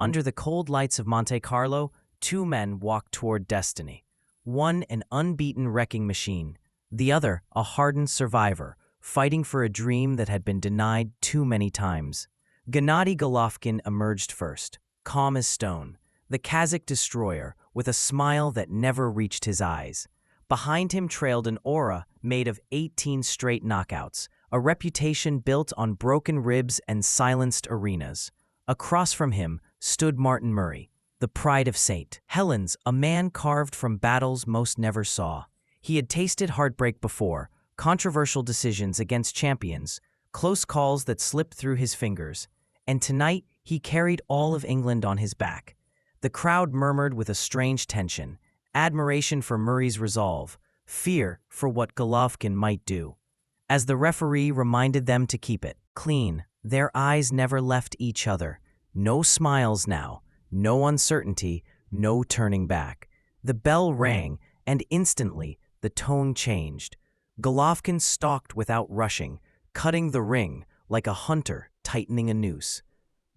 Under the cold lights of Monte Carlo, two men walked toward destiny. One an unbeaten wrecking machine, the other a hardened survivor, fighting for a dream that had been denied too many times. Gennady Golovkin emerged first, calm as stone, the Kazakh destroyer with a smile that never reached his eyes. Behind him trailed an aura made of 18 straight knockouts, a reputation built on broken ribs and silenced arenas. Across from him stood Martin Murray, the pride of St. Helens, a man carved from battles most never saw. He had tasted heartbreak before, controversial decisions against champions, close calls that slipped through his fingers, and tonight he carried all of England on his back. The crowd murmured with a strange tension, admiration for Murray's resolve, fear for what Golovkin might do. As the referee reminded them to keep it clean, their eyes never left each other. No smiles now, no uncertainty, no turning back. The bell rang, and instantly the tone changed. Golovkin stalked without rushing, cutting the ring like a hunter tightening a noose.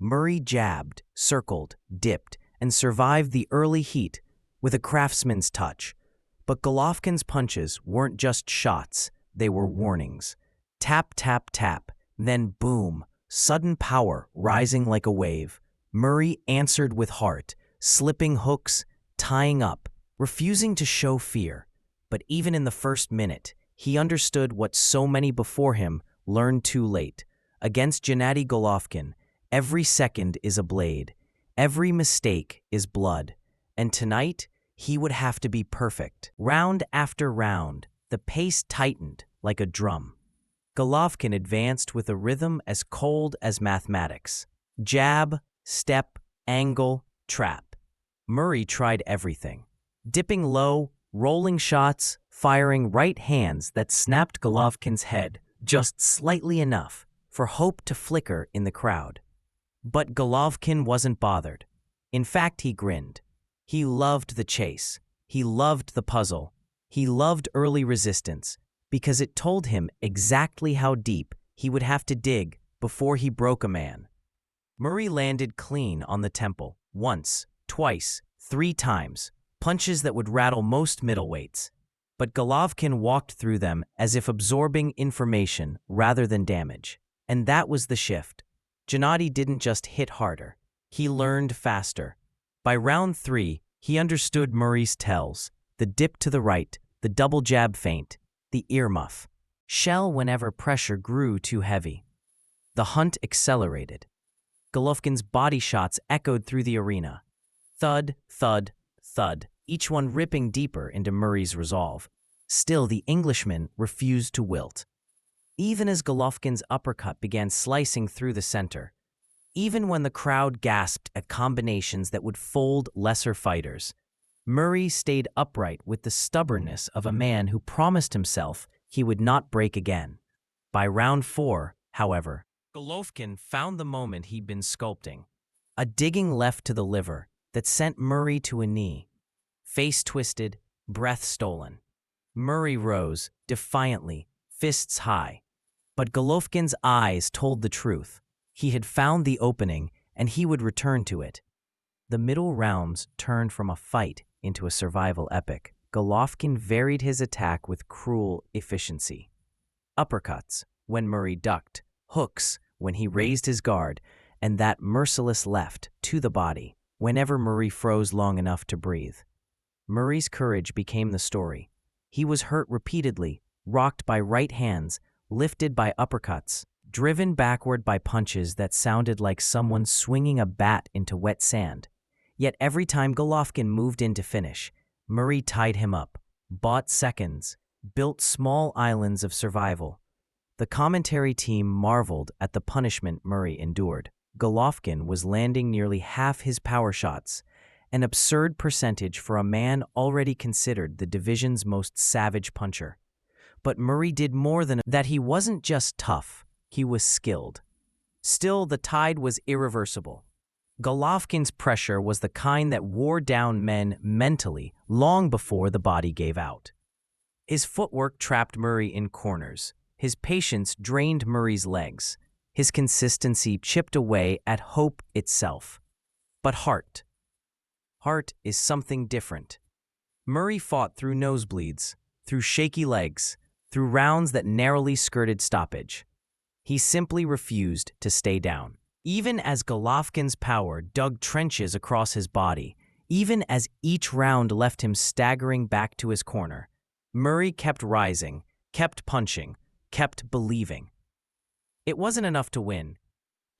Murray jabbed, circled, dipped, and survived the early heat with a craftsman's touch. But Golovkin's punches weren't just shots, they were warnings. Tap, tap, tap, then boom, sudden power rising like a wave. Murray answered with heart, slipping hooks, tying up, refusing to show fear. But even in the first minute, he understood what so many before him learned too late. Against Gennady Golovkin, every second is a blade. Every mistake is blood. And tonight, he would have to be perfect. Round after round, the pace tightened like a drum. Golovkin advanced with a rhythm as cold as mathematics. Jab, step, angle, trap. Murray tried everything. Dipping low, rolling shots, firing right hands that snapped Golovkin's head just slightly enough for hope to flicker in the crowd. But Golovkin wasn't bothered. In fact, he grinned. He loved the chase. He loved the puzzle. He loved early resistance because it told him exactly how deep he would have to dig before he broke a man. Murray landed clean on the temple, once, twice, 3 times, punches that would rattle most middleweights. But Golovkin walked through them as if absorbing information rather than damage. And that was the shift. Gennady didn't just hit harder. He learned faster. By round 3, he understood Murray's tells, the dip to the right, the double jab feint, the earmuff. Shell whenever pressure grew too heavy. The hunt accelerated. Golovkin's body shots echoed through the arena. Thud, thud, thud, each one ripping deeper into Murray's resolve. Still, the Englishman refused to wilt. Even as Golovkin's uppercut began slicing through the center, even when the crowd gasped at combinations that would fold lesser fighters, Murray stayed upright with the stubbornness of a man who promised himself he would not break again. By round 4, however, Golovkin found the moment he'd been sculpting. A digging left to the liver that sent Murray to a knee. Face twisted, breath stolen. Murray rose, defiantly, fists high. But Golovkin's eyes told the truth. He had found the opening, and he would return to it. The middle rounds turned from a fight into a survival epic. Golovkin varied his attack with cruel efficiency. Uppercuts, when Murray ducked, hooks, when he raised his guard, and that merciless left to the body, whenever Murray froze long enough to breathe. Murray's courage became the story. He was hurt repeatedly, rocked by right hands, lifted by uppercuts, driven backward by punches that sounded like someone swinging a bat into wet sand. Yet every time Golovkin moved in to finish, Murray tied him up, bought seconds, built small islands of survival. The commentary team marveled at the punishment Murray endured. Golovkin was landing nearly half his power shots, an absurd percentage for a man already considered the division's most savage puncher. But Murray did more than that. He wasn't just tough, he was skilled. Still, the tide was irreversible. Golovkin's pressure was the kind that wore down men mentally long before the body gave out. His footwork trapped Murray in corners. His patience drained Murray's legs. His consistency chipped away at hope itself. But heart. Heart is something different. Murray fought through nosebleeds, through shaky legs, through rounds that narrowly skirted stoppage. He simply refused to stay down. Even as Golovkin's power dug trenches across his body, even as each round left him staggering back to his corner, Murray kept rising, kept punching, kept believing. It wasn't enough to win,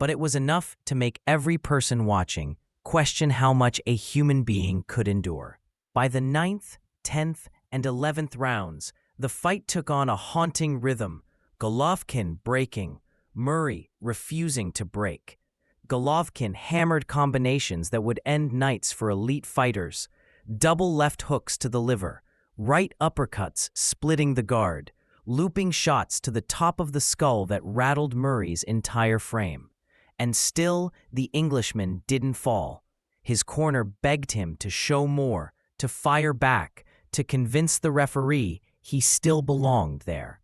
but it was enough to make every person watching question how much a human being could endure. By the 9th, 10th, and 11th rounds, the fight took on a haunting rhythm, Golovkin breaking, Murray refusing to break. Golovkin hammered combinations that would end nights for elite fighters, double left hooks to the liver, right uppercuts splitting the guard, looping shots to the top of the skull that rattled Murray's entire frame. And still, the Englishman didn't fall. His corner begged him to show more, to fire back, to convince the referee he still belonged there.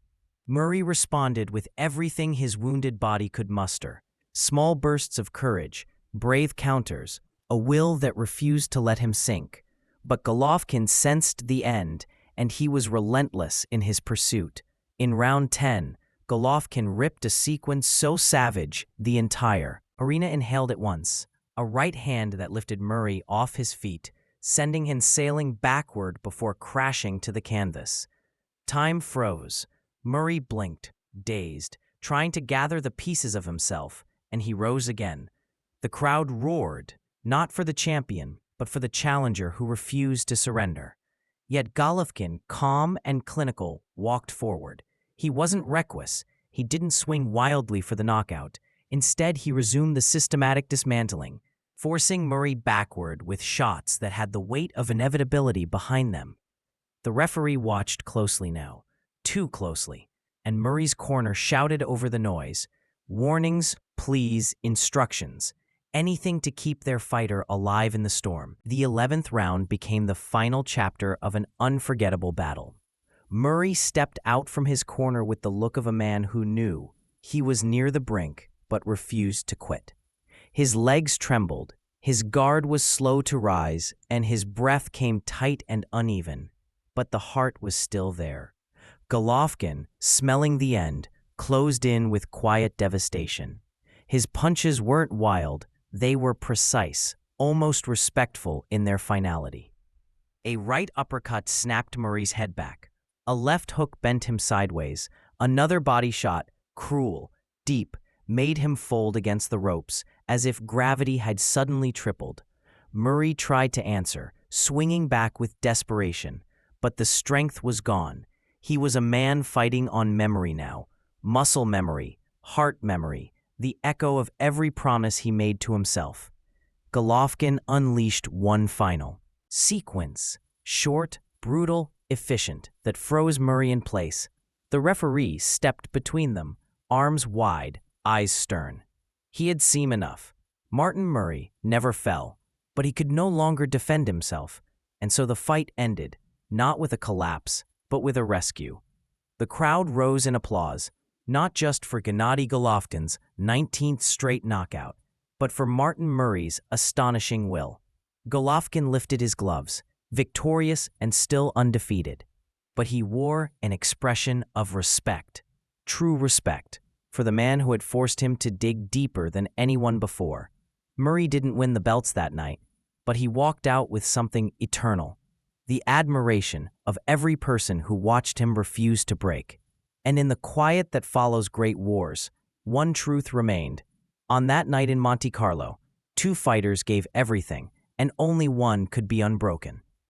Murray responded with everything his wounded body could muster. Small bursts of courage, brave counters, a will that refused to let him sink. But Golovkin sensed the end, and he was relentless in his pursuit. In round 10, Golovkin ripped a sequence so savage the entire arena inhaled at once. A right hand that lifted Murray off his feet, sending him sailing backward before crashing to the canvas. Time froze. Murray blinked, dazed, trying to gather the pieces of himself, and he rose again. The crowd roared, not for the champion, but for the challenger who refused to surrender. Yet Golovkin, calm and clinical, walked forward. He wasn't reckless. He didn't swing wildly for the knockout. Instead, he resumed the systematic dismantling, forcing Murray backward with shots that had the weight of inevitability behind them. The referee watched closely now, too closely, and Murray's corner shouted over the noise, warnings, pleas, instructions, anything to keep their fighter alive in the storm. The 11th round became the final chapter of an unforgettable battle. Murray stepped out from his corner with the look of a man who knew he was near the brink but refused to quit. His legs trembled, his guard was slow to rise, and his breath came tight and uneven. But the heart was still there. Golovkin, smelling the end, closed in with quiet devastation. His punches weren't wild, they were precise, almost respectful in their finality. A right uppercut snapped Murray's head back. A left hook bent him sideways. Another body shot, cruel, deep, made him fold against the ropes, as if gravity had suddenly tripled. Murray tried to answer, swinging back with desperation, but the strength was gone. He was a man fighting on memory now, muscle memory, heart memory, the echo of every promise he made to himself. Golovkin unleashed one final sequence, short, brutal, efficient, that froze Murray in place. The referee stepped between them, arms wide, eyes stern. He had seen enough. Martin Murray never fell, but he could no longer defend himself, and so the fight ended, not with a collapse, but with a rescue. The crowd rose in applause, not just for Gennady Golovkin's 19th straight knockout, but for Martin Murray's astonishing will. Golovkin lifted his gloves, victorious and still undefeated, but he wore an expression of respect, true respect, for the man who had forced him to dig deeper than anyone before. Murray didn't win the belts that night, but he walked out with something eternal, the admiration of every person who watched him refuse to break. And in the quiet that follows great wars, one truth remained. On that night in Monte Carlo, two fighters gave everything, and only one could be unbroken.